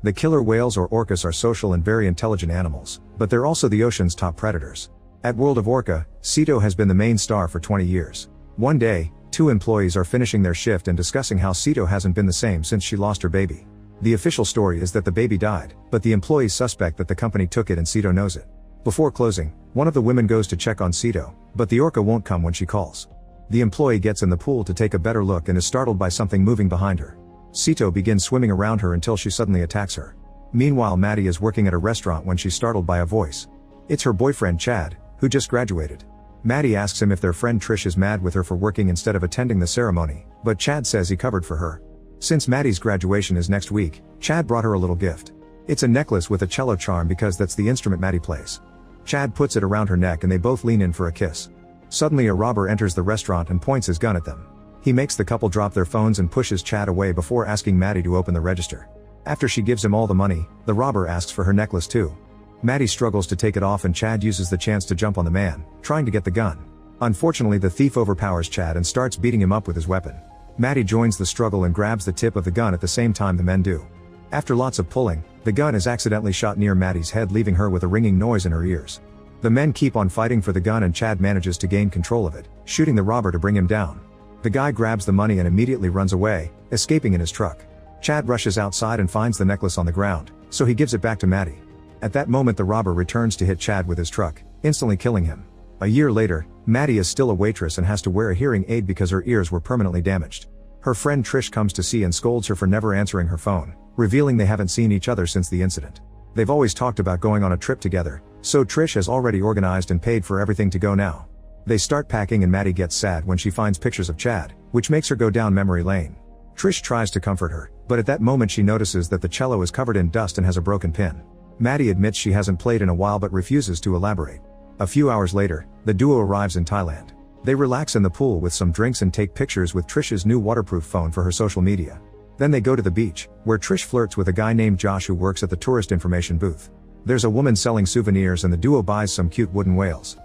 The killer whales or orcas are social and very intelligent animals, but they're also the ocean's top predators. At World of Orca, Cito has been the main star for 20 years. One day, two employees are finishing their shift and discussing how Cito hasn't been the same since she lost her baby. The official story is that the baby died, but the employees suspect that the company took it and Cito knows it. Before closing, one of the women goes to check on Cito, but the orca won't come when she calls. The employee gets in the pool to take a better look and is startled by something moving behind her. Cito begins swimming around her until she suddenly attacks her. Meanwhile, Maddie is working at a restaurant when she's startled by a voice. It's her boyfriend Chad, who just graduated. Maddie asks him if their friend Trish is mad with her for working instead of attending the ceremony, but Chad says he covered for her. Since Maddie's graduation is next week, Chad brought her a little gift. It's a necklace with a cello charm because that's the instrument Maddie plays. Chad puts it around her neck and they both lean in for a kiss. Suddenly a robber enters the restaurant and points his gun at them. He makes the couple drop their phones and pushes Chad away before asking Maddie to open the register. After she gives him all the money, the robber asks for her necklace too. Maddie struggles to take it off and Chad uses the chance to jump on the man, trying to get the gun. Unfortunately, the thief overpowers Chad and starts beating him up with his weapon. Maddie joins the struggle and grabs the tip of the gun at the same time the men do. After lots of pulling, the gun is accidentally shot near Maddie's head, leaving her with a ringing noise in her ears. The men keep on fighting for the gun and Chad manages to gain control of it, shooting the robber to bring him down. The guy grabs the money and immediately runs away, escaping in his truck. Chad rushes outside and finds the necklace on the ground, so he gives it back to Maddie. At that moment the robber returns to hit Chad with his truck, instantly killing him. A year later, Maddie is still a waitress and has to wear a hearing aid because her ears were permanently damaged. Her friend Trish comes to see and scolds her for never answering her phone, revealing they haven't seen each other since the incident. They've always talked about going on a trip together, so Trish has already organized and paid for everything to go now. They start packing and Maddie gets sad when she finds pictures of Chad, which makes her go down memory lane. Trish tries to comfort her, but at that moment she notices that the cello is covered in dust and has a broken pin. Maddie admits she hasn't played in a while but refuses to elaborate. A few hours later, the duo arrives in Thailand. They relax in the pool with some drinks and take pictures with Trish's new waterproof phone for her social media. Then they go to the beach, where Trish flirts with a guy named Josh who works at the tourist information booth. There's a woman selling souvenirs and the duo buys some cute wooden whales.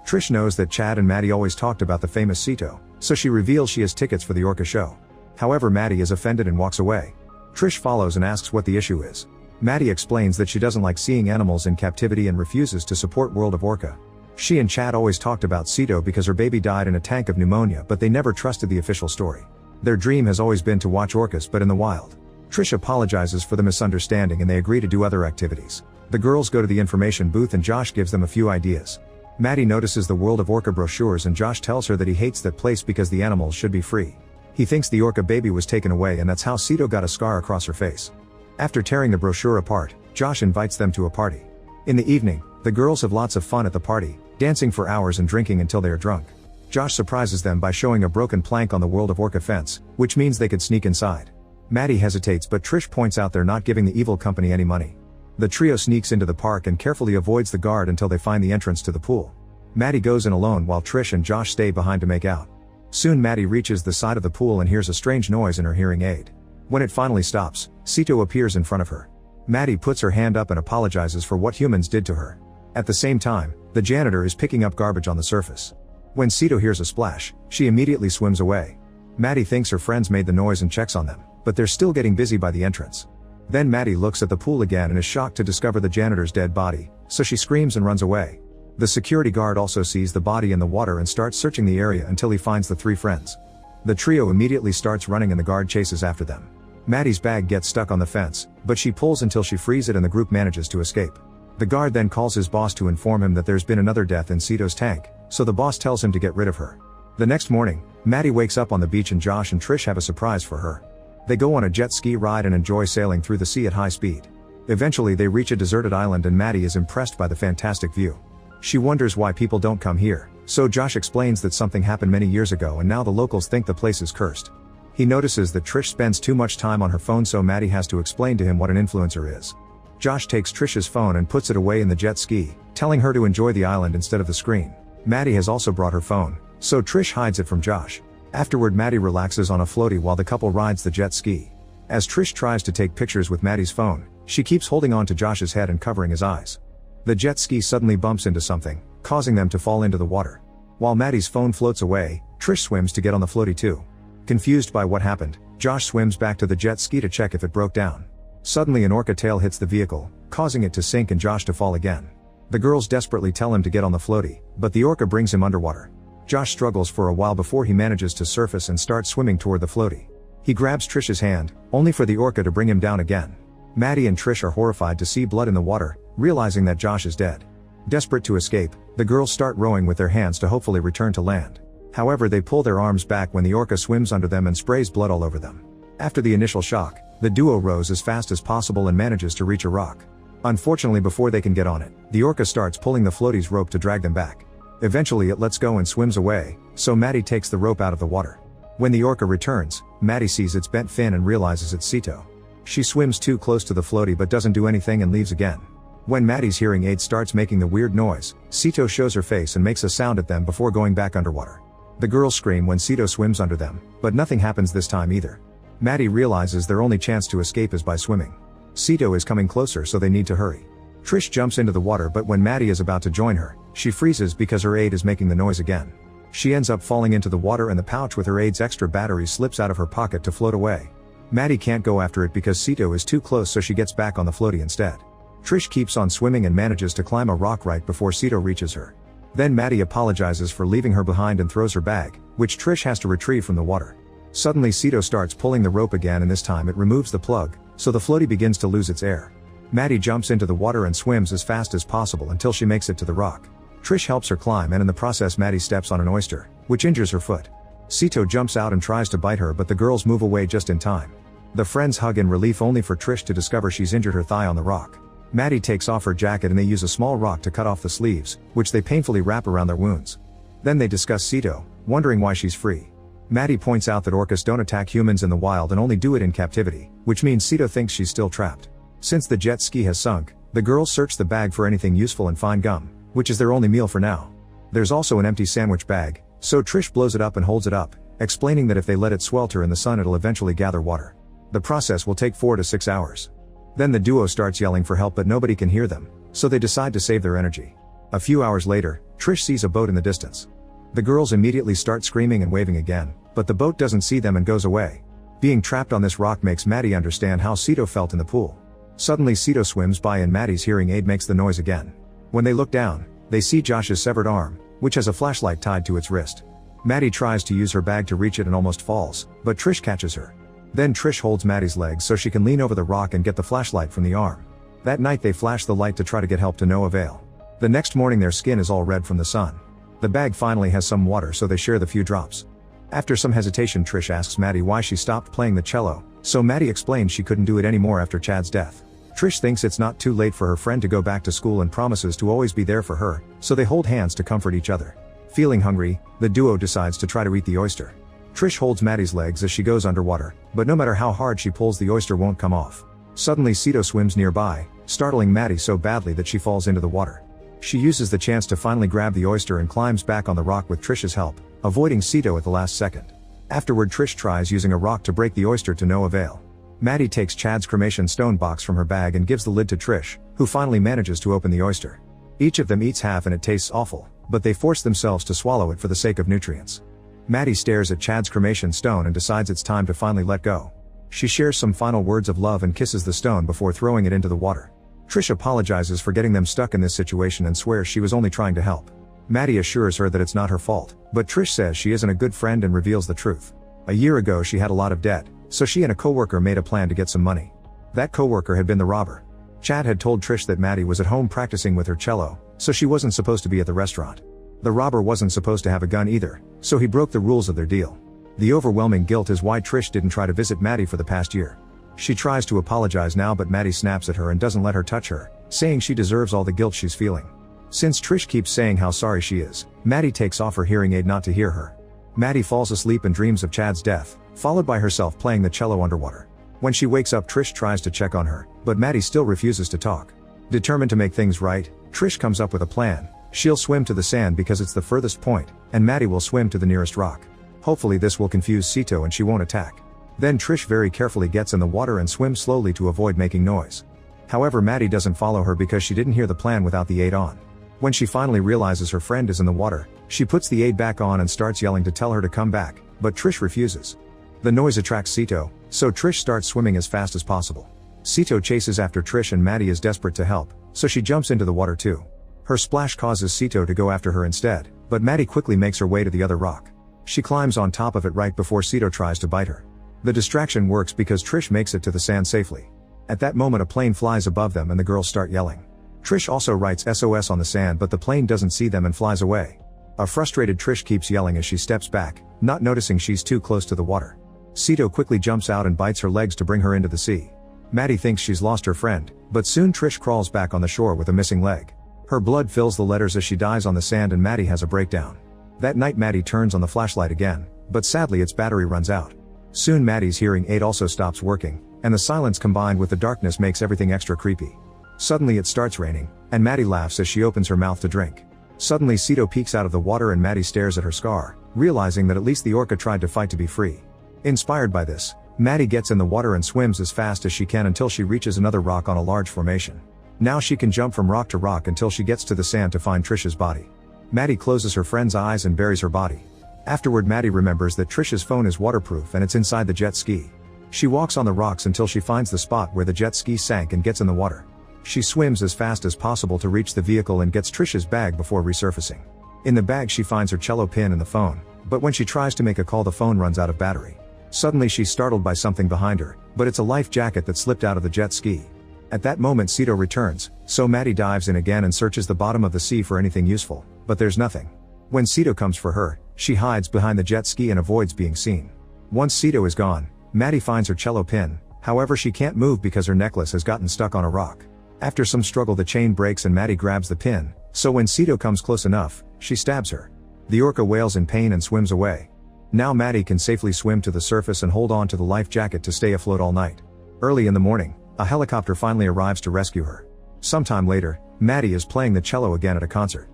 Trish knows that Chad and Maddie always talked about the famous Cito, so she reveals she has tickets for the Orca show. However, Maddie is offended and walks away. Trish follows and asks what the issue is. Maddie explains that she doesn't like seeing animals in captivity and refuses to support World of Orca. She and Chad always talked about Cito because her baby died in a tank of pneumonia, but they never trusted the official story. Their dream has always been to watch orcas but in the wild. Trish apologizes for the misunderstanding and they agree to do other activities. The girls go to the information booth and Josh gives them a few ideas. Maddie notices the World of Orca brochures and Josh tells her that he hates that place because the animals should be free. He thinks the orca baby was taken away and that's how Cito got a scar across her face. After tearing the brochure apart, Josh invites them to a party. In the evening, the girls have lots of fun at the party, dancing for hours and drinking until they are drunk. Josh surprises them by showing a broken plank on the World of Orca fence, which means they could sneak inside. Maddie hesitates but Trish points out they're not giving the evil company any money. The trio sneaks into the park and carefully avoids the guard until they find the entrance to the pool. Maddie goes in alone while Trish and Josh stay behind to make out. Soon Maddie reaches the side of the pool and hears a strange noise in her hearing aid. When it finally stops, Cito appears in front of her. Maddie puts her hand up and apologizes for what humans did to her. At the same time, the janitor is picking up garbage on the surface. When Cito hears a splash, she immediately swims away. Maddie thinks her friends made the noise and checks on them, but they're still getting busy by the entrance. Then Maddie looks at the pool again and is shocked to discover the janitor's dead body, so she screams and runs away. The security guard also sees the body in the water and starts searching the area until he finds the three friends. The trio immediately starts running and the guard chases after them. Maddie's bag gets stuck on the fence, but she pulls until she frees it and the group manages to escape. The guard then calls his boss to inform him that there's been another death in Cito's tank, so the boss tells him to get rid of her. The next morning, Maddie wakes up on the beach and Josh and Trish have a surprise for her. They go on a jet ski ride and enjoy sailing through the sea at high speed. Eventually they reach a deserted island and Maddie is impressed by the fantastic view. She wonders why people don't come here, so Josh explains that something happened many years ago and now the locals think the place is cursed. He notices that Trish spends too much time on her phone, so Maddie has to explain to him what an influencer is. Josh takes Trish's phone and puts it away in the jet ski, telling her to enjoy the island instead of the screen. Maddie has also brought her phone, so Trish hides it from Josh. Afterward, Maddie relaxes on a floaty while the couple rides the jet ski. As Trish tries to take pictures with Maddie's phone, she keeps holding on to Josh's head and covering his eyes. The jet ski suddenly bumps into something, causing them to fall into the water. While Maddie's phone floats away, Trish swims to get on the floaty too. Confused by what happened, Josh swims back to the jet ski to check if it broke down. Suddenly an orca tail hits the vehicle, causing it to sink and Josh to fall again. The girls desperately tell him to get on the floaty, but the orca brings him underwater. Josh struggles for a while before he manages to surface and starts swimming toward the floaty. He grabs Trish's hand, only for the orca to bring him down again. Maddie and Trish are horrified to see blood in the water, realizing that Josh is dead. Desperate to escape, the girls start rowing with their hands to hopefully return to land. However, they pull their arms back when the orca swims under them and sprays blood all over them. After the initial shock, the duo rows as fast as possible and manages to reach a rock. Unfortunately, before they can get on it, the orca starts pulling the floaty's rope to drag them back. Eventually it lets go and swims away, so Maddie takes the rope out of the water. When the orca returns, Maddie sees its bent fin and realizes it's Sito. She swims too close to the floaty but doesn't do anything and leaves again. When Maddie's hearing aid starts making the weird noise, Sito shows her face and makes a sound at them before going back underwater. The girls scream when Sito swims under them, but nothing happens this time either. Maddie realizes their only chance to escape is by swimming. Sito is coming closer, so they need to hurry. Trish jumps into the water, but when Maddie is about to join her, she freezes because her aid is making the noise again. She ends up falling into the water and the pouch with her aid's extra battery slips out of her pocket to float away. Maddie can't go after it because Sito is too close, so she gets back on the floaty instead. Trish keeps on swimming and manages to climb a rock right before Sito reaches her. Then Maddie apologizes for leaving her behind and throws her bag, which Trish has to retrieve from the water. Suddenly Sito starts pulling the rope again, and this time it removes the plug, so the floaty begins to lose its air. Maddie jumps into the water and swims as fast as possible until she makes it to the rock. Trish helps her climb, and in the process Maddie steps on an oyster, which injures her foot. Sito jumps out and tries to bite her, but the girls move away just in time. The friends hug in relief, only for Trish to discover she's injured her thigh on the rock. Maddie takes off her jacket and they use a small rock to cut off the sleeves, which they painfully wrap around their wounds. Then they discuss Sito, wondering why she's free. Maddie points out that orcas don't attack humans in the wild and only do it in captivity, which means Sito thinks she's still trapped. Since the jet ski has sunk, the girls search the bag for anything useful and find gum, which is their only meal for now. There's also an empty sandwich bag, so Trish blows it up and holds it up, explaining that if they let it swelter in the sun it'll eventually gather water. The process will take 4 to 6 hours. Then the duo starts yelling for help, but nobody can hear them, so they decide to save their energy. A few hours later, Trish sees a boat in the distance. The girls immediately start screaming and waving again, but the boat doesn't see them and goes away. Being trapped on this rock makes Maddie understand how Sito felt in the pool. Suddenly Sito swims by and Maddie's hearing aid makes the noise again. When they look down, they see Josh's severed arm, which has a flashlight tied to its wrist. Maddie tries to use her bag to reach it and almost falls, but Trish catches her. Then Trish holds Maddie's legs so she can lean over the rock and get the flashlight from the arm. That night they flash the light to try to get help, to no avail. The next morning their skin is all red from the sun. The bag finally has some water, so they share the few drops. After some hesitation, Trish asks Maddie why she stopped playing the cello, so Maddie explains she couldn't do it anymore after Chad's death. Trish thinks it's not too late for her friend to go back to school and promises to always be there for her, so they hold hands to comfort each other. Feeling hungry, the duo decides to try to eat the oyster. Trish holds Maddie's legs as she goes underwater, but no matter how hard she pulls, the oyster won't come off. Suddenly Sito swims nearby, startling Maddie so badly that she falls into the water. She uses the chance to finally grab the oyster and climbs back on the rock with Trish's help, avoiding Sito at the last second. Afterward, Trish tries using a rock to break the oyster, to no avail. Maddie takes Chad's cremation stone box from her bag and gives the lid to Trish, who finally manages to open the oyster. Each of them eats half and it tastes awful, but they force themselves to swallow it for the sake of nutrients. Maddie stares at Chad's cremation stone and decides it's time to finally let go. She shares some final words of love and kisses the stone before throwing it into the water. Trish apologizes for getting them stuck in this situation and swears she was only trying to help. Maddie assures her that it's not her fault, but Trish says she isn't a good friend and reveals the truth. A year ago she had a lot of debt, so she and a coworker made a plan to get some money. That coworker had been the robber. Chad had told Trish that Maddie was at home practicing with her cello, so she wasn't supposed to be at the restaurant. The robber wasn't supposed to have a gun either, so he broke the rules of their deal. The overwhelming guilt is why Trish didn't try to visit Maddie for the past year. She tries to apologize now, but Maddie snaps at her and doesn't let her touch her, saying she deserves all the guilt she's feeling. Since Trish keeps saying how sorry she is, Maddie takes off her hearing aid not to hear her. Maddie falls asleep and dreams of Chad's death, followed by herself playing the cello underwater. When she wakes up, Trish tries to check on her, but Maddie still refuses to talk. Determined to make things right, Trish comes up with a plan. She'll swim to the sand because it's the furthest point, and Maddie will swim to the nearest rock. Hopefully this will confuse Sito and she won't attack. Then Trish very carefully gets in the water and swims slowly to avoid making noise. However, Maddie doesn't follow her because she didn't hear the plan without the aid on. When she finally realizes her friend is in the water, she puts the aid back on and starts yelling to tell her to come back, but Trish refuses. The noise attracts Sito, so Trish starts swimming as fast as possible. Sito chases after Trish and Maddie is desperate to help, so she jumps into the water too. Her splash causes Sito to go after her instead, but Maddie quickly makes her way to the other rock. She climbs on top of it right before Sito tries to bite her. The distraction works because Trish makes it to the sand safely. At that moment a plane flies above them and the girls start yelling. Trish also writes SOS on the sand, but the plane doesn't see them and flies away. A frustrated Trish keeps yelling as she steps back, not noticing she's too close to the water. Sito quickly jumps out and bites her legs to bring her into the sea. Maddie thinks she's lost her friend, but soon Trish crawls back on the shore with a missing leg. Her blood fills the letters as she dies on the sand and Maddie has a breakdown. That night Maddie turns on the flashlight again, but sadly its battery runs out. Soon Maddie's hearing aid also stops working, and the silence combined with the darkness makes everything extra creepy. Suddenly it starts raining, and Maddie laughs as she opens her mouth to drink. Suddenly Sito peeks out of the water and Maddie stares at her scar, realizing that at least the orca tried to fight to be free. Inspired by this, Maddie gets in the water and swims as fast as she can until she reaches another rock on a large formation. Now she can jump from rock to rock until she gets to the sand to find Trish's body. Maddie closes her friend's eyes and buries her body. Afterward Maddie remembers that Trish's phone is waterproof and it's inside the jet ski. She walks on the rocks until she finds the spot where the jet ski sank and gets in the water. She swims as fast as possible to reach the vehicle and gets Trish's bag before resurfacing. In the bag she finds her cello pin and the phone, but when she tries to make a call the phone runs out of battery. Suddenly she's startled by something behind her, but it's a life jacket that slipped out of the jet ski. At that moment Sito returns, so Maddie dives in again and searches the bottom of the sea for anything useful, but there's nothing. When Sito comes for her, she hides behind the jet ski and avoids being seen. Once Sito is gone, Maddie finds her cello pin, however she can't move because her necklace has gotten stuck on a rock. After some struggle the chain breaks and Maddie grabs the pin, so when Sito comes close enough, she stabs her. The orca wails in pain and swims away. Now Maddie can safely swim to the surface and hold on to the life jacket to stay afloat all night. Early in the morning, a helicopter finally arrives to rescue her. Sometime later, Maddie is playing the cello again at a concert.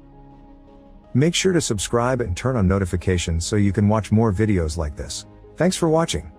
Make sure to subscribe and turn on notifications so you can watch more videos like this. Thanks for watching.